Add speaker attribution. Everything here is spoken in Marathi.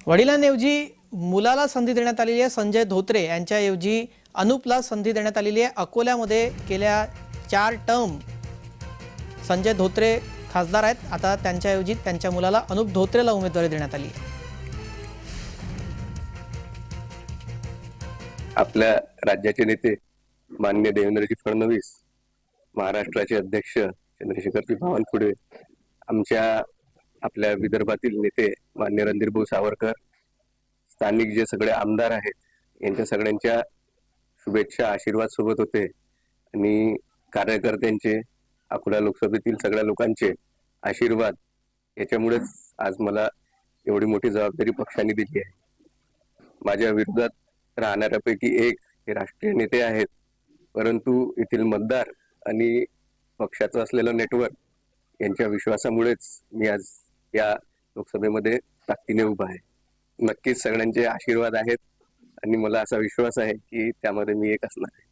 Speaker 1: वडिलांऐवजी मुलाला संधी देण्यात आलेली आहे। संजय धोत्रे यांच्याऐवजी अनुपला संधी देण्यात आलेली आहे। अकोल्यामध्ये गेल्या 4 टर्म संजय धोत्रे खासदार आहेत। आता त्यांच्याऐवजी त्यांच्या मुलाला अनुप धोत्रेला उमेदवारी देण्यात आली आहे।
Speaker 2: आपल्या राज्याचे नेते माननीय देवेंद्रजी फडणवीस, महाराष्ट्राचे अध्यक्ष चंद्रशेखर बावनकुळे, आपल्या विदर्भातील नेते माननीय रणधीर सावरकर, स्थानिक जे सगळे आमदार आहेत यांच्या सगळ्यांच्या शुभेच्छा आशीर्वाद सोबत होते आणि कार्यकर्त्यांचे, अकोला लोकसभेतील सगळ्या लोकांचे आशीर्वाद याच्यामुळेच आज मला एवढी मोठी जबाबदारी पक्षाने दिली आहे। माझ्या विरोधात राहणाऱ्यापैकी एक हे राष्ट्रीय नेते आहेत, परंतु येथील मतदार आणि पक्षाचं असलेलं नेटवर्क यांच्या विश्वासामुळेच मी आज या लोकसभेमध्ये ताकदीने उभा आहे। नक्कीच सगळ्यांचे आशीर्वाद आहेत आणि मला असा विश्वास आहे की त्यामध्ये मी एक असणार आहे।